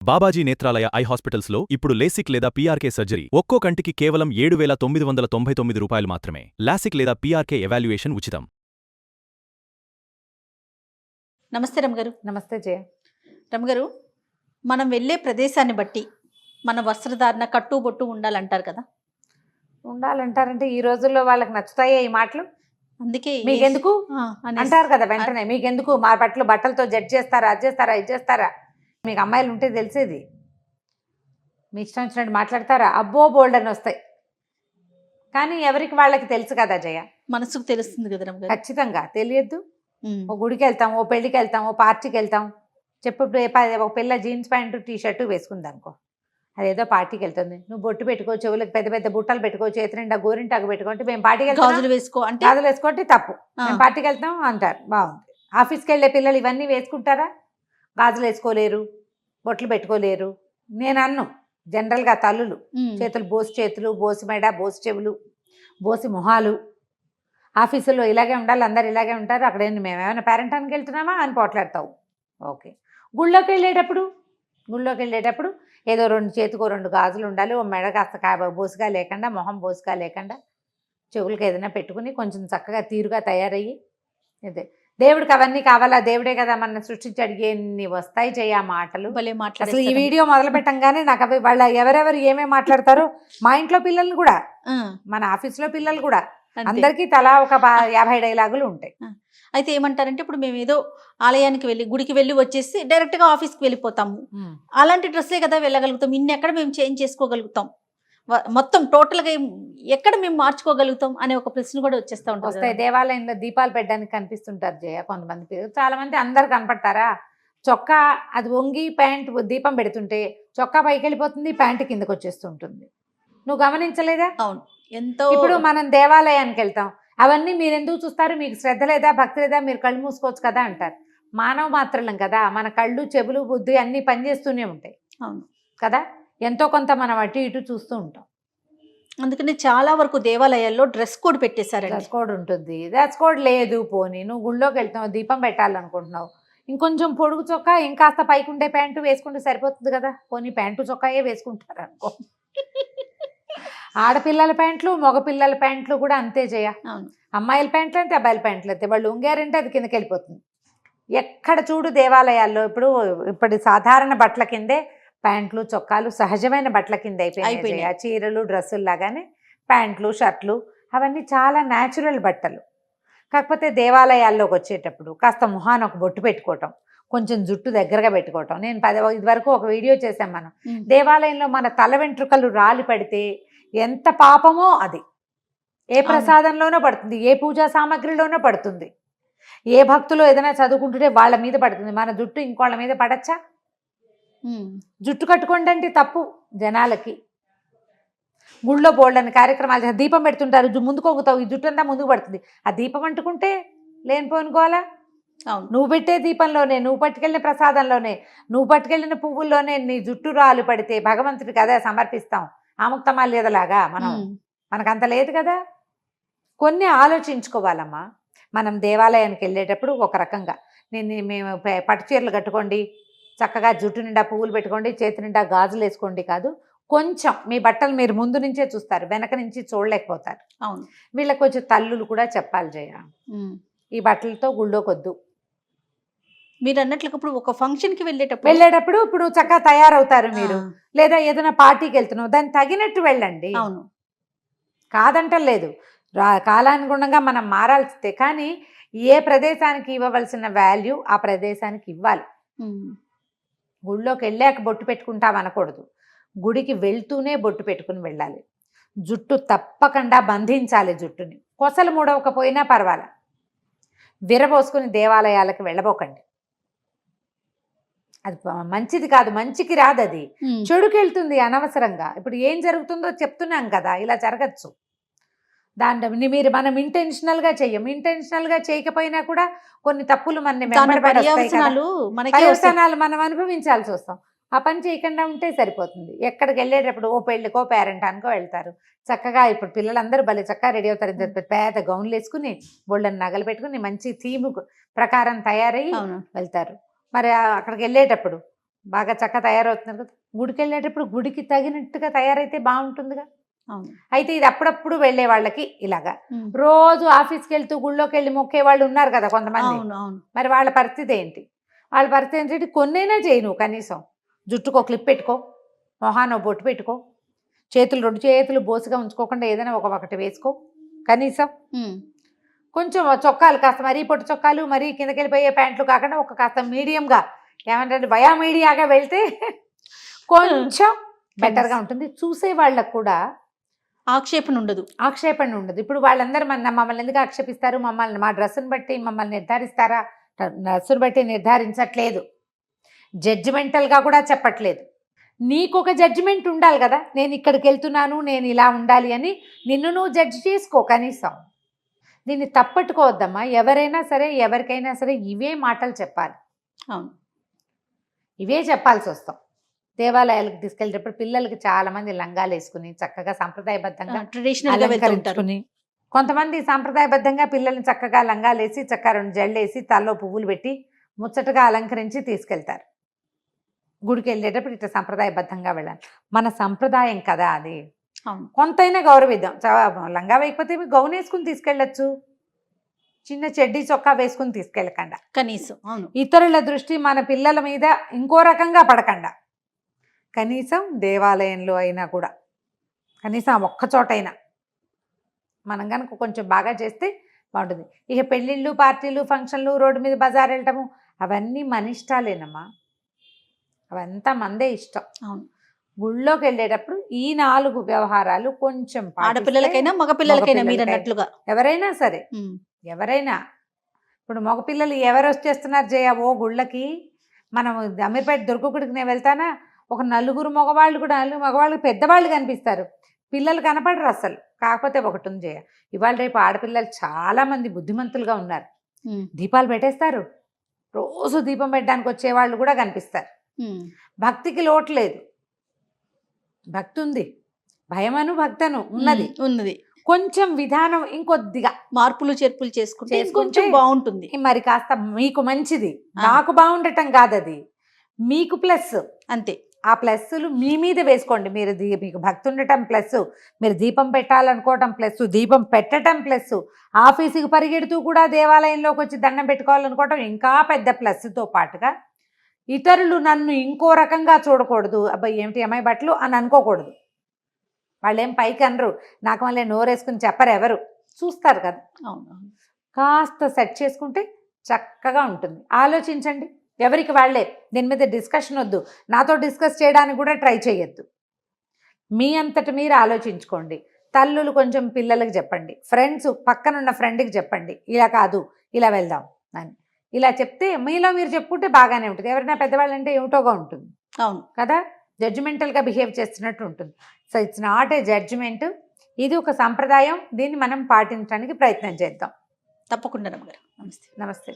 Babaji Netralaya I హాస్పిటల్స్లో ఇప్పుడు LASIK లేదా పీఆర్కే సర్జరీ ఒక్కో కంటికి కేవలం 7,999 రూపాయలు మాత్రమే. లాసిక్ లేదా పీఆర్కే ఎవాల్యుయేషన్ ఉచితం. నమస్తే రమగారు. నమస్తే జయ. రమగారు, మనం వెళ్ళే ప్రదేశాన్ని బట్టి మన వస్త్రధారణ కట్టుబొట్టు ఉండాలంటారు కదా. ఉండాలంటారంటే ఈ రోజుల్లో వాళ్ళకి నచ్చుతాయే ఈ మాటలు? అందుకే మీకెందుకు అంటారు కదా వెంటనే. మీకెందుకు మా బట్టలతో జడ్జ్ చేస్తారా, అది చేస్తారా, ఇది చేస్తారా? మీకు అమ్మాయిలు ఉంటే తెలిసేది. మీ ఇష్టం వచ్చినట్టు మాట్లాడతారా? అబ్బో బోల్డ్ అని వస్తాయి. కానీ ఎవరికి వాళ్ళకి తెలుసు కదా జయ. మనసుకు తెలుస్తుంది కదా రమగారు. ఖచ్చితంగా తెలియద్దు. ఓ గుడికి వెళ్తాం, ఓ పెళ్లికి వెళ్తాం, ఓ పార్టీకి వెళ్తాం. చెప్పు ఒక పిల్ల జీన్స్ ప్యాంటు టీషర్టు వేసుకుంది అనుకో, అదేదో పార్టీకి వెళ్తుంది. నువ్వు బొట్టు పెట్టుకో, చెవులకు పెద్ద పెద్ద బుట్టలు పెట్టుకో, చేతి నిండా గోరింటాకు పెట్టుకుంటే మేము పార్టీకి వెళ్తాం, గాజులు వేసుకో అంటే గాజులు వేసుకోండి తప్పు, మేము పార్టీకి వెళ్తాం అంటారు. బాగుంది. ఆఫీస్కి వెళ్ళే పిల్లలు ఇవన్నీ వేసుకుంటారా? గాజులు వేసుకోలేరు, బొట్లు పెట్టుకోలేరు. నేను అన్ను జనరల్గా తల్లులు చేతులు బోసి చేతులు, బోసి మెడ, బోసి చెవులు, బోసి మొహాలు. ఆఫీసులో ఇలాగే ఉండాలి, అందరు ఇలాగే ఉంటారు. అక్కడ మేమేమైనా పేరెంటానికి వెళ్తున్నామా అని పోట్లాడతావు. ఓకే. గుళ్ళోకి వెళ్ళేటప్పుడు ఏదో చేతికో 2 గాజులు ఉండాలి. ఓ మెడ కాస్త బోసుగా లేకుండా, మొహం బోసుగా లేకుండా, చెవులకు ఏదైనా పెట్టుకుని కొంచెం చక్కగా తీరుగా తయారయ్యి. అదే దేవుడికి అవన్నీ కావాలా? దేవుడే కదా మన సృష్టించాడు. ఎన్ని వస్తాయి చేయ మాటలు. అసలు ఈ వీడియో మొదలు పెట్టంగానే నాకు అవి వాళ్ళ ఎవరెవరు ఏమేమి మాట్లాడతారో, మా ఇంట్లో పిల్లలు కూడా, మన ఆఫీస్లో పిల్లలు కూడా, అందరికీ తలా ఒక 50 డైలాగులు ఉంటాయి. అయితే ఏమంటారంటే, ఇప్పుడు మేము ఏదో ఆలయానికి వెళ్ళి గుడికి వెళ్ళి వచ్చేసి డైరెక్ట్గా ఆఫీస్కి వెళ్ళిపోతాము. అలాంటి డ్రెస్సే కదా వెళ్ళగలుగుతాం. ఇన్ని ఎక్కడ మేము చేంజ్ చేసుకోగలుగుతాం? మొత్తం టోటల్గా ఎక్కడ మేము మార్చుకోగలుగుతాం అనే ఒక ప్రశ్న కూడా వచ్చేస్తూ ఉంటుంది. వస్తాయి. దేవాలయంలో దీపాలు పెట్టడానికి కనిపిస్తుంటారు జయ కొంతమంది పిల్లలు. చాలా మంది అందరు కనపడతారా? చొక్కా అది వంగి ప్యాంట్ దీపం పెడుతుంటే చొక్కా పైకి వెళ్ళిపోతుంది, ప్యాంటు కిందకు వచ్చేస్తుంటుంది. నువ్వు గమనించలేదా? అవును. ఎంతో. ఇప్పుడు మనం దేవాలయానికి వెళ్తాం, అవన్నీ మీరు ఎందుకు చూస్తారు? మీకు శ్రద్ధ లేదా, భక్తి లేదా? మీరు కళ్ళు మూసుకోవచ్చు కదా అంటారు. మానవ మాత్రలం కదా, మన కళ్ళు, చెవులు, బుద్ధి అన్నీ పనిచేస్తూనే ఉంటాయి. అవును కదా. ఎంతో కొంత మనం అటు ఇటు చూస్తూ ఉంటాం. అందుకని చాలా వరకు దేవాలయాల్లో డ్రెస్ కోడ్ పెట్టేశారు. డ్రెస్ కోడ్ ఉంటుంది. డ్రెస్ కోడ్ లేదు. పోనీ నువ్వు గుళ్ళోకి వెళ్తున్నావు, దీపం పెట్టాలనుకుంటున్నావు, ఇంకొంచెం పొడుగు చొక్కా ఇంకాస్త పైకి ఉండే ప్యాంటు వేసుకుంటే సరిపోతుంది కదా. పోనీ ప్యాంటు చొక్కాయే వేసుకుంటారు అనుకో. ఆడపిల్లల ప్యాంట్లు, మగపిల్లల ప్యాంట్లు కూడా అంతే చేయ. అమ్మాయిల ప్యాంట్లు అంతే, అబ్బాయిల ప్యాంట్లు అంతే. వాళ్ళు ఉంగారంటే అది కిందకి వెళ్ళిపోతుంది. ఎక్కడ చూడు దేవాలయాల్లో ఇప్పుడు సాధారణ బట్టల కిందే ప్యాంట్లు, చొక్కాలు సహజమైన బట్టల కింద అయిపోయినాయి. చీరలు, డ్రెస్సులు లాగానే ప్యాంట్లు, షర్ట్లు అవన్నీ చాలా న్యాచురల్ బట్టలు. కాకపోతే దేవాలయాల్లోకి వచ్చేటప్పుడు కాస్త మొహాన్ని ఒక బొట్టు పెట్టుకోవటం, కొంచెం జుట్టు దగ్గరగా పెట్టుకోవటం. నేను ఇదివరకు ఒక వీడియో చేశాం. మనం దేవాలయంలో మన తల వెంట్రుకలు రాలి పడితే ఎంత పాపమో అది. ఏ ప్రసాదంలోనో పడుతుంది, ఏ పూజా సామాగ్రిలోనో పడుతుంది, ఏ భక్తులు ఏదైనా చదువుకుంటుంటే వాళ్ళ మీద పడుతుంది. మన జుట్టు ఇంకోళ్ళ మీద పడచ్చా? జుట్టు కట్టుకోండి అంటే తప్పు జనాలకి. గుళ్ళో బోల్డని కార్యక్రమాలు దీపం పెడుతుంటారు, ముందుకు వంగుతావు, ఈ జుట్టు అంతా ముందుకు పడుతుంది. ఆ దీపం అంటుకుంటే లేనిపోనుకోవాలా? నువ్వు పెట్టే దీపంలోనే, నువ్వు పట్టుకెళ్ళిన ప్రసాదంలోనే, నువ్వు పట్టుకెళ్ళిన పువ్వుల్లోనే నీ జుట్టు రాలు పడితే భగవంతుడికి అదే సమర్పిస్తాం. ఆముక్తమాల్యదలాగా మనకంత లేదు కదా. కొన్ని ఆలోచించుకోవాలమ్మా. మనం దేవాలయానికి వెళ్ళేటప్పుడు ఒక రకంగా మేము పట్టు చీరలు కట్టుకోండి, చక్కగా జుట్టు నిండా పువ్వులు పెట్టుకోండి, చేతి నిండా గాజులు వేసుకోండి కాదు. కొంచెం మీ బట్టలు మీరు ముందు నుంచే చూస్తారు, వెనక నుంచి చూడలేకపోతారు. అవును. వీళ్ళకి కొంచెం తల్లులు కూడా చెప్పాలి జయ, ఈ బట్టలతో గుళ్ళోకొద్దు. మీరు అన్నట్లుగా ఇప్పుడు ఒక ఫంక్షన్కి వెళ్ళేటప్పుడు ఇప్పుడు చక్కగా తయారవుతారు మీరు, లేదా ఏదైనా పార్టీకి వెళ్తున్నావు, దాన్ని తగినట్టు వెళ్ళండి. అవును, కాదంటలేదు. కాలానుగుణంగా మనం మారాల్సిందే. కానీ ఏ ప్రదేశానికి ఇవ్వవలసిన వాల్యూ ఆ ప్రదేశానికి ఇవ్వాలి. గుళ్ళోకి వెళ్ళాక బొట్టు పెట్టుకుంటాం అనకూడదు. గుడికి వెళ్తూనే బొట్టు పెట్టుకుని వెళ్ళాలి. జుట్టు తప్పకుండా బంధించాలి. జుట్టుని కొసలు మూడవకపోయినా పర్వాలే, విరబోసుకుని దేవాలయాలకు వెళ్ళబోకండి. అది మంచిది కాదు, మంచికి రాదు. అది చెడుకి వెళ్తుంది అనవసరంగా. ఇప్పుడు ఏం జరుగుతుందో చెప్తున్నాం కదా, ఇలా జరగచ్చు. మనం ఇంటెన్షనల్గా చెయ్యం. ఇంటెన్షనల్గా చేయకపోయినా కూడా కొన్ని తప్పులు పర్యవసానాలు మనం అనుభవించాల్సి వస్తాం. ఆ పని చేయకుండా ఉంటే సరిపోతుంది. ఎక్కడికి వెళ్ళేటప్పుడు ఓ పెళ్ళికో పేరెంటానికో వెళ్తారు, చక్కగా ఇప్పుడు పిల్లలందరూ భలే చక్కగా రెడీ అవుతారు. పేద గౌన్లు వేసుకుని, బోళ్ళని నగలు పెట్టుకుని, మంచి థీమ్ ప్రకారం తయారయ్యి వెళ్తారు. మరి అక్కడికి వెళ్ళేటప్పుడు బాగా చక్కగా తయారవుతున్నారు కదా, గుడికి వెళ్ళేటప్పుడు గుడికి తగినట్టుగా తయారైతే బాగుంటుందిగా. అవును. అయితే ఇది అప్పుడప్పుడు వెళ్ళే వాళ్ళకి ఇలాగా, ఉమ్. రోజు ఆఫీస్కి వెళ్తూ గుళ్ళోకి వెళ్ళి మొక్కే వాళ్ళు ఉన్నారు కదా కొంతమంది. అవును అవును. మరి వాళ్ళ పరిస్థితి ఏంటి? వాళ్ళ పరిస్థితి ఏంటంటే కొన్నైనా చేయి నువ్వు, కనీసం జుట్టుకో క్లిప్ పెట్టుకో, మొహానో బొట్టు పెట్టుకో, చేతులు 2 చేతులు బోసుగా ఉంచుకోకుండా ఏదైనా ఒకటి వేసుకో కనీసం. ఉమ్. కొంచెం చొక్కాలు కాస్త మరీ పొట్టు చొక్కాలు, మరీ కిందకి వెళ్ళిపోయే ప్యాంట్లు కాకుండా ఒక కాస్త మీడియంగా, ఏమంటే వయా మీడియాగా వెళ్తే కొంచెం బెటర్గా ఉంటుంది. చూసే వాళ్ళకు కూడా ఆక్షేపణ ఉండదు. ఆక్షేపణ ఉండదు. ఇప్పుడు వాళ్ళందరూ మమ్మల్ని ఎందుకు ఆక్షేపిస్తారు, మమ్మల్ని మా డ్రెస్సును బట్టి మమ్మల్ని నిర్ధారిస్తారా? డ్రెస్సును బట్టి నిర్ధారించట్లేదు, జడ్జిమెంటల్గా కూడా చెప్పట్లేదు. నీకు ఒక జడ్జిమెంట్ ఉండాలి కదా, నేను ఇక్కడికి వెళ్తున్నాను, నేను ఇలా ఉండాలి అని నిన్ను నువ్వు జడ్జి చేసుకో కనీసం. దీన్ని తప్పట్టుకోవద్దమ్మా. ఎవరైనా సరే ఎవరికైనా సరే ఇవే మాటలు చెప్పాలి. అవును. ఇవే చెప్పాల్సి వస్తాం. దేవాలయాలకు తీసుకెళ్ళేటప్పుడు పిల్లలకి చాలా మంది లంగాలు వేసుకుని చక్కగా సాంప్రదాయబద్ధంగా ట్రెడిషనల్ గా వెళ్తుంటారు. అలంకరించుకుని, కొంతమంది సాంప్రదాయబద్ధంగా పిల్లల్ని చక్కగా లంగాలు వేసి చక్కగా 2 జళ్ళు వేసి తలలో పువ్వులు పెట్టి ముచ్చటగా అలంకరించి తీసుకెళ్తారు. గుడికి వెళ్ళేటప్పుడు ఇట్లా సంప్రదాయబద్ధంగా వెళ్ళాలి. మన సంప్రదాయం కదా అది, అవును. కొంతైనా గౌరవిద్దాం. లంగా వేయకపోతే గౌన్ వేసుకుని తీసుకెళ్ళచ్చు, చిన్న చెడ్డీ చొక్కా వేసుకుని తీసుకెళ్ళకుండా. కనీసం. అవును. ఇతరుల దృష్టి మన పిల్లల మీద ఇంకో రకంగా పడకుండా కనీసం దేవాలయంలో అయినా కూడా, కనీసం ఆ ఒక్క చోటైనా మనం కనుక కొంచెం బాగా చేస్తే బాగుంటుంది. ఇక పెళ్ళిళ్ళు, పార్టీలు, ఫంక్షన్లు, రోడ్డు మీద బజార్ వెళ్ళటము అవన్నీ మన ఇష్టాలేనమ్మా, అవంతా మందే ఇష్టం. అవును. గుళ్ళోకి వెళ్ళేటప్పుడు ఈ 4 వ్యవహారాలు కొంచెం పాటిస్తే, ఆడపిల్లలకైనా మగపిల్లలకైనా మీరు అన్నట్లుగా ఎవరైనా సరే, ఉమ్. ఎవరైనా. ఇప్పుడు మగపిల్లలు ఎవరు వచ్చేస్తున్నారు జయ ఓ గుళ్ళకి, మనం అమీర్పేట దుర్గగుడికి నేను వెళ్తానా, ఒక 4 మగవాళ్ళు కూడా, 4 మగవాళ్ళు పెద్దవాళ్ళు కనిపిస్తారు, పిల్లలు కనపడరు అసలు. కాకపోతే ఒకటి ఉంది జయ, ఇవాళ రేపు ఆడపిల్లలు చాలామంది బుద్ధిమంతులుగా ఉన్నారు. ఉమ్. దీపాలు పెట్టేస్తారు, రోజు దీపం పెట్టడానికి వచ్చేవాళ్ళు కూడా కనిపిస్తారు. ఉమ్. భక్తికి లోటు లేదు, భక్తి ఉంది, భయమను భక్తను ఉన్నది. ఉన్నది. కొంచెం విధానం ఇంకొద్దిగా మార్పులు చేర్పులు చేసుకుంటే చేసుకుంటే కొంచెం బాగుంటుంది. మరి కాస్త మీకు మంచిది. నాకు బాగుండటం కాదు, అది మీకు ప్లస్. అంతే. ఆ ప్లస్లు మీ మీద వేసుకోండి. మీరు మీకు భక్తి ఉండటం ప్లస్, మీరు దీపం పెట్టాలనుకోవటం ప్లస్, దీపం పెట్టడం ప్లస్, ఆఫీసుకి పరిగెడుతూ కూడా దేవాలయంలోకి వచ్చి దండం పెట్టుకోవాలనుకోవటం ఇంకా పెద్ద ప్లస్తో పాటుగా, ఇతరులు నన్ను ఇంకో రకంగా చూడకూడదు, అబ్బాయి ఏమిటి అమ్మాయి బట్టలు అని అనుకోకూడదు. వాళ్ళు ఏం పైకి అనరు, నాకు మళ్ళీ నోరేసుకుని చెప్పరు, ఎవరు చూస్తారు కదా. అవును. కాస్త సెట్ చేసుకుంటే చక్కగా ఉంటుంది. ఆలోచించండి, ఎవరికి వాళ్ళే. దీని మీద డిస్కషన్ వద్దు, నాతో డిస్కస్ చేయడానికి కూడా ట్రై చేయొద్దు. మీ అంతటి మీరు ఆలోచించుకోండి. తల్లులు కొంచెం పిల్లలకి చెప్పండి, ఫ్రెండ్స్ పక్కనున్న ఫ్రెండ్కి చెప్పండి, ఇలా కాదు ఇలా వెళ్దాం అని. ఇలా చెప్తే మీలో మీరు చెప్పుకుంటే బాగానే ఉంటుంది. ఎవరైనా పెద్దవాళ్ళు అంటే ఏమిటోగా ఉంటుంది. అవును కదా, జడ్జిమెంటల్గా బిహేవ్ చేస్తున్నట్టు ఉంటుంది. So it's not a judgement, ఇది ఒక సంప్రదాయం. దీన్ని మనం పాటించడానికి ప్రయత్నం చేద్దాం. తప్పకుండా రమ్మగారు. నమస్తే. నమస్తే.